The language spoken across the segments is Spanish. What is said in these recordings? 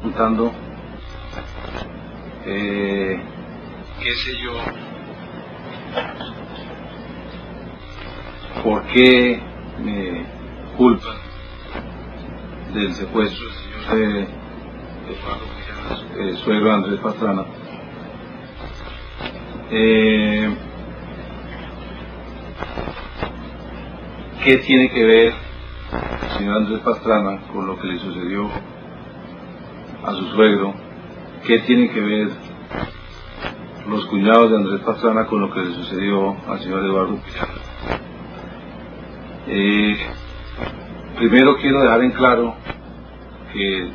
preguntando, qué sé yo, por qué me culpan del secuestro del señor Eduardo Pujanas, suegro de Andrés Pastrana. ¿Qué tiene que ver el señor Andrés Pastrana con lo que le sucedió a su suegro? ¿Qué tiene que ver los cuñados de Andrés Pastrana con lo que le sucedió al señor Eduardo Pujanas? Primero quiero dejar en claro que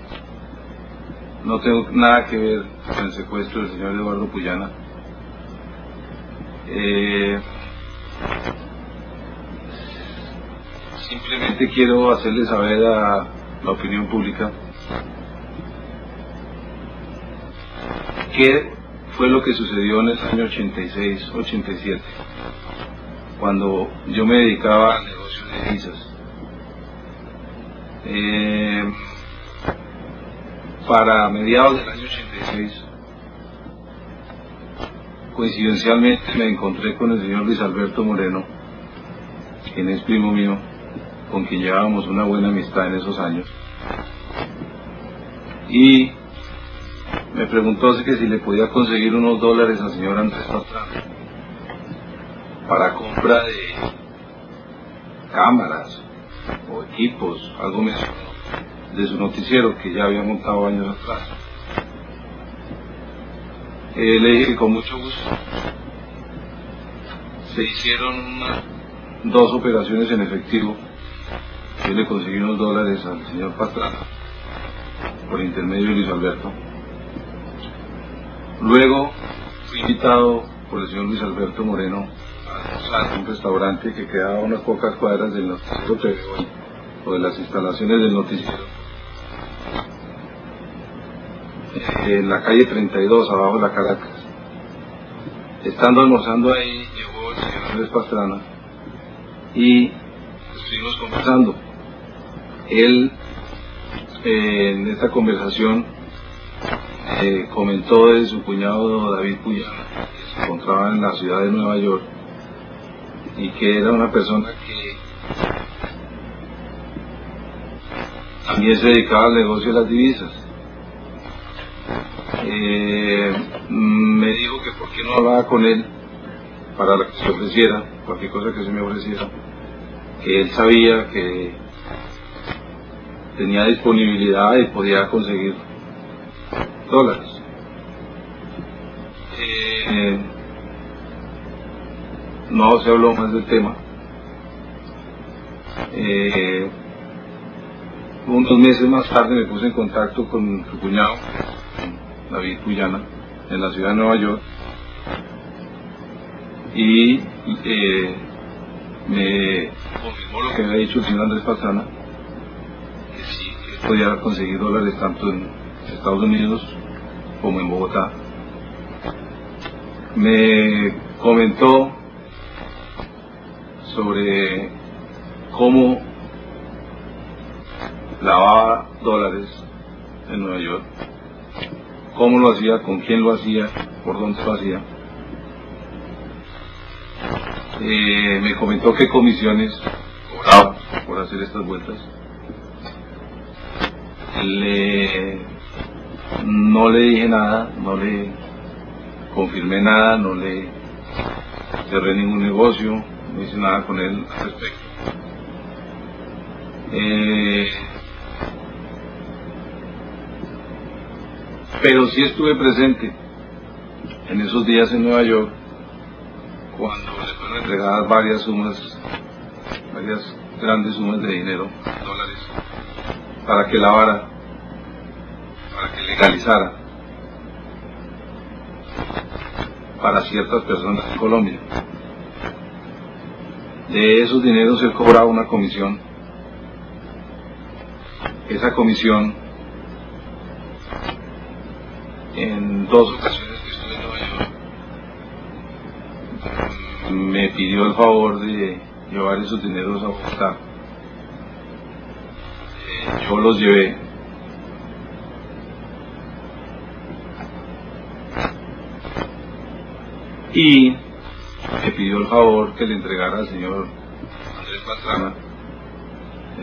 no tengo nada que ver con el secuestro del señor Eduardo Pujanas. Simplemente quiero hacerle saber a la opinión pública qué fue lo que sucedió en el año 86-87, cuando yo me dedicaba al negocio de divisas. Para mediados del año 86, coincidencialmente me encontré con el señor Luis Alberto Moreno, quien es primo mío, con quien llevábamos una buena amistad en esos años, y me preguntó que si le podía conseguir unos dólares al señor Andrés Pastrana para compra de cámaras o equipos, algo mencionó, de su noticiero que ya había montado años atrás. Le dije que con mucho gusto. Se hicieron dos operaciones en efectivo. Yo le conseguí unos dólares al señor Pastrana por intermedio de Luis Alberto. Luego fui invitado por el señor Luis Alberto Moreno a un restaurante que quedaba a unas pocas cuadras del noticiero TV Hoy, o de las instalaciones del noticiero, en la calle 32, abajo de la Caracas. Estando almorzando ahí, llegó el señor Andrés Pastrana y estuvimos conversando. Él, en esta conversación, comentó de su cuñado David Pujanas, que se encontraba en la ciudad de Nueva York y que era una persona que también se dedicaba al negocio de las divisas. Me dijo que por qué no hablaba con él para lo que se ofreciera, cualquier cosa que se me ofreciera, que él sabía que tenía disponibilidad y podía conseguir dólares. No se habló más del tema. Unos meses más tarde me puse en contacto con su cuñado, David Pujanas, en la ciudad de Nueva York, y me confirmó lo que me había dicho el señor Andrés Pastrana, que sí, que podía conseguir dólares tanto en Estados Unidos como en Bogotá. Me comentó sobre cómo lavaba dólares en Nueva York, cómo lo hacía, con quién lo hacía, por dónde lo hacía. Me comentó qué comisiones cobraba por hacer estas vueltas. No le dije nada, no le confirmé nada, no le cerré ningún negocio, no hice nada con él al respecto. Pero sí estuve presente en esos días en Nueva York cuando le fueron entregadas varias grandes sumas de dinero, dólares, para que lavara, para que legalizara para ciertas personas en Colombia. De esos dineros él cobraba una comisión. Esa comisión, en dos ocasiones que estuve en Nueva York, me pidió el favor de llevar esos dineros a Bogotá. Yo los llevé y me pidió el favor que le entregara al señor Andrés Pastrana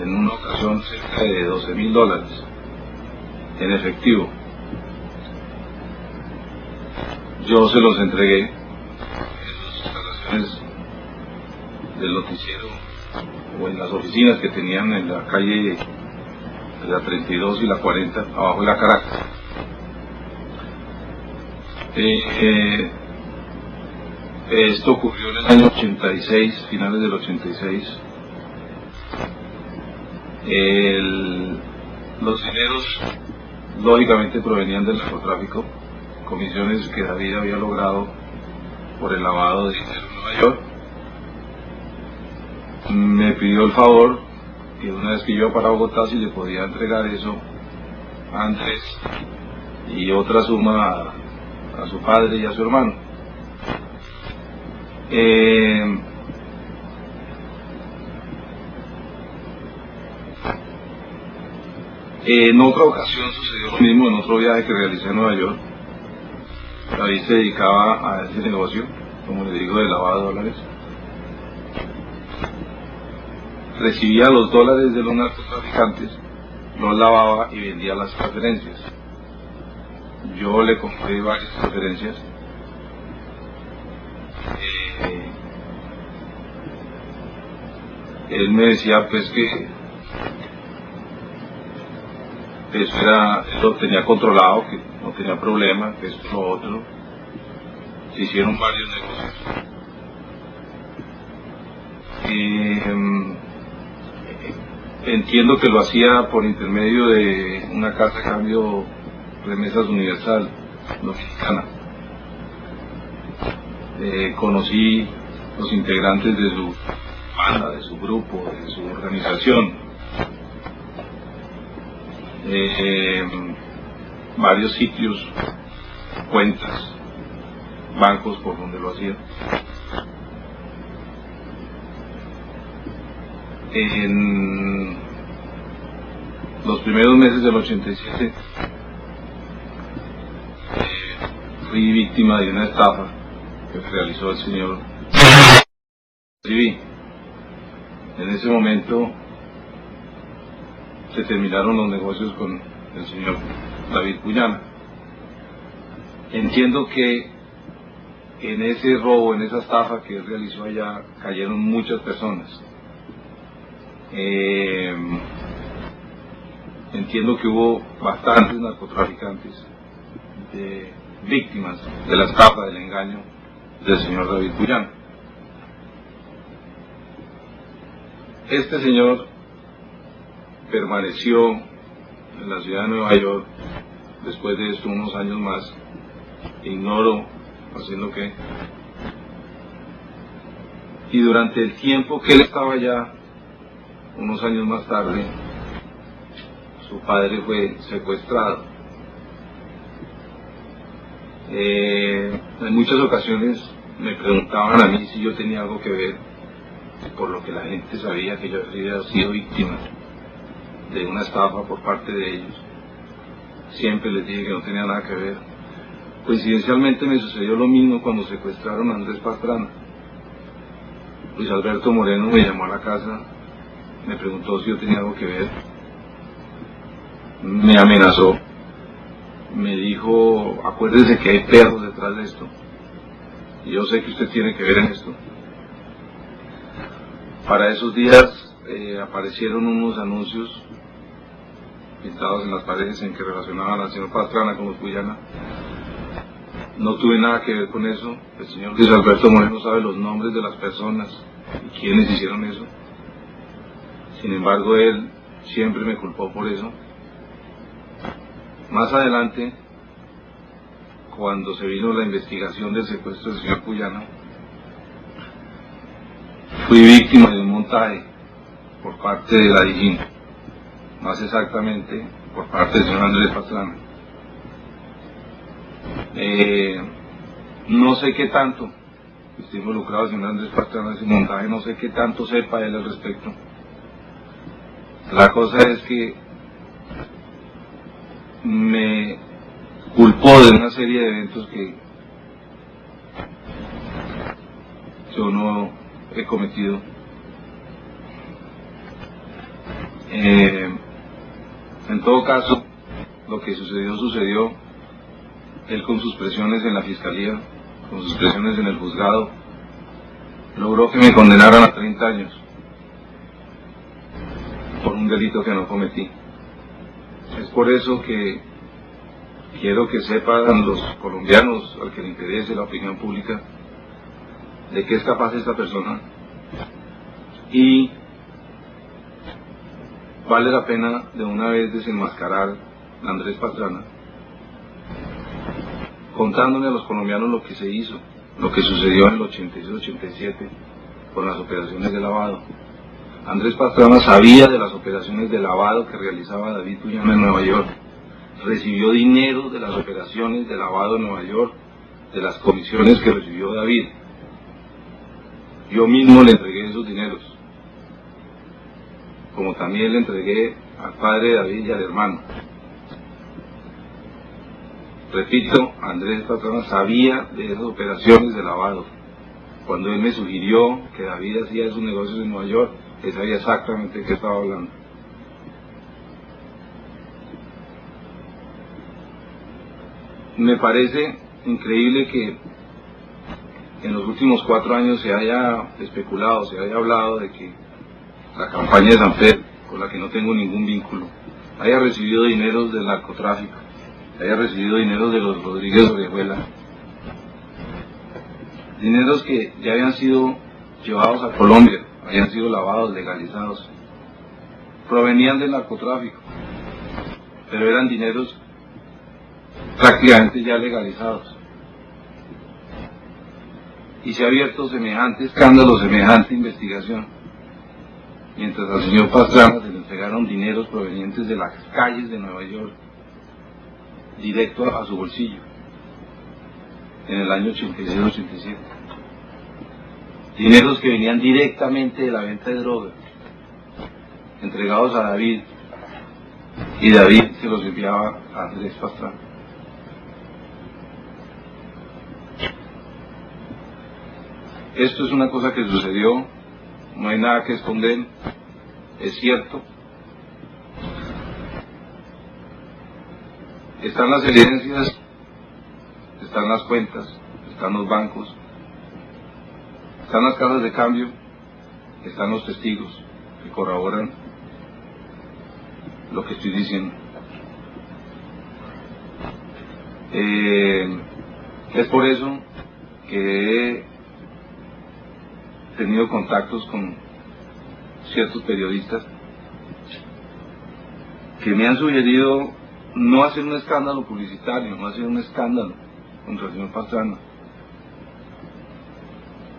en una ocasión cerca de $12.000 en efectivo. Yo se los entregué en las instalaciones del noticiero o en las oficinas que tenían en la calle de la 32 y la 40, abajo de la Caracas. Esto ocurrió en el año 86, finales del 86. Los dineros lógicamente provenían del narcotráfico, comisiones que David había logrado por el lavado de dinero en Nueva York. Me pidió el favor que una vez que iba para Bogotá si le podía entregar eso a Andrés y otra suma a su padre y a su hermano. En otra ocasión sucedió lo mismo en otro viaje que realicé en Nueva York. David se dedicaba a ese negocio, como le digo, de lavado de dólares. Recibía los dólares de los narcotraficantes, los lavaba y vendía las transferencias. Yo le compré varias transferencias. Él me decía pues que eso él lo tenía controlado, que no tenía problema, que esto lo otro. Se hicieron varios negocios. Entiendo que lo hacía por intermedio de una casa de cambio Remesas Universal Dominicana. Conocí los integrantes de su banda, de su grupo, de su organización. Varios sitios, cuentas, bancos por donde lo hacían. En los primeros meses del 87 fui víctima de una estafa que realizó el señor Civil. En ese momento se terminaron los negocios con el señor David Pullana. Entiendo que en ese robo, en esa estafa que él realizó allá, cayeron muchas personas. Entiendo que hubo bastantes narcotraficantes víctimas de la estafa, del engaño del señor David Pullana. Este señor permaneció en la ciudad de Nueva York después de esto unos años más, ignoro haciendo qué, y durante el tiempo que él estaba allá, unos años más tarde, su padre fue secuestrado. En muchas ocasiones me preguntaban a mí si yo tenía algo que ver, por lo que la gente sabía que yo había sido víctima de una estafa por parte de ellos. Siempre les dije que no tenía nada que ver. Coincidencialmente me sucedió lo mismo cuando secuestraron a Andrés Pastrana. Luis Alberto Moreno me llamó a la casa, me preguntó si yo tenía algo que ver, me amenazó, me dijo: acuérdese que hay perros detrás de esto, y yo sé que usted tiene que ver en esto. Para esos días aparecieron unos anuncios pintados en las paredes en que relacionaban al señor Pastrana con los Pullana. No tuve nada que ver con eso. El señor Luis Alberto Moreno sabe los nombres de las personas y quiénes hicieron eso. Sin embargo, él siempre me culpó por eso. Más adelante, cuando se vino la investigación del secuestro del señor Pullana, fui víctima de un montaje por parte de la DIJÍN, más exactamente por parte del señor Andrés Pastrana. No sé qué tanto estoy involucrado el señor Andrés Pastrana en ese montaje, no sé qué tanto sepa él al respecto. La cosa es que me culpó de una serie de eventos que yo no he cometido. En todo caso, lo que sucedió. Él, con sus presiones en la fiscalía, con sus presiones en el juzgado, logró que me condenaran a 30 años por un delito que no cometí. Es por eso que quiero que sepan los colombianos, al que le interese, la opinión pública, de qué es capaz esta persona, y vale la pena de una vez desenmascarar a Andrés Pastrana, contándole a los colombianos lo que se hizo, lo que sucedió en el 86-87 con las operaciones de lavado. Andrés Pastrana sabía de las operaciones de lavado que realizaba David Puyana en Nueva York, recibió dinero de las operaciones de lavado en Nueva York, de las comisiones que recibió David. Yo mismo le entregué esos dineros, como también le entregué al padre de David y al hermano. Repito, Andrés Pastrana sabía de esas operaciones de lavado. Cuando él me sugirió que David hacía esos negocios en Nueva York, él sabía exactamente de qué estaba hablando. Me parece increíble que en los últimos 4 años se haya especulado, se haya hablado de que la campaña de Sanfer, con la que no tengo ningún vínculo, haya recibido dineros del narcotráfico, haya recibido dineros de los Rodríguez Orejuela, dineros que ya habían sido llevados a Colombia, habían sido lavados, legalizados, provenían del narcotráfico, pero eran dineros prácticamente ya legalizados. Y se ha abierto semejante escándalo, semejante investigación, mientras al señor Pastrana se le entregaron dineros provenientes de las calles de Nueva York, directo a su bolsillo, en el año 86-87. Dineros que venían directamente de la venta de drogas, entregados a David, y David se los enviaba a Andrés Pastrana. Esto es una cosa que sucedió, no hay nada que esconder, es cierto. Están las evidencias, están las cuentas, están los bancos, están las casas de cambio, están los testigos que corroboran lo que estoy diciendo. Es por eso que he tenido contactos con ciertos periodistas que me han sugerido no hacer un escándalo publicitario, no hacer un escándalo contra el señor Pastrana.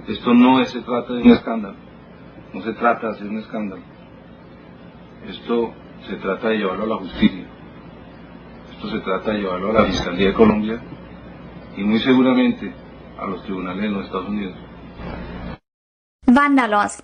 Esto no se trata de un escándalo, no se trata de hacer un escándalo. Esto se trata de llevarlo a la justicia, esto se trata de llevarlo a la Fiscalía de Colombia y muy seguramente a los tribunales de los Estados Unidos. Vándalos.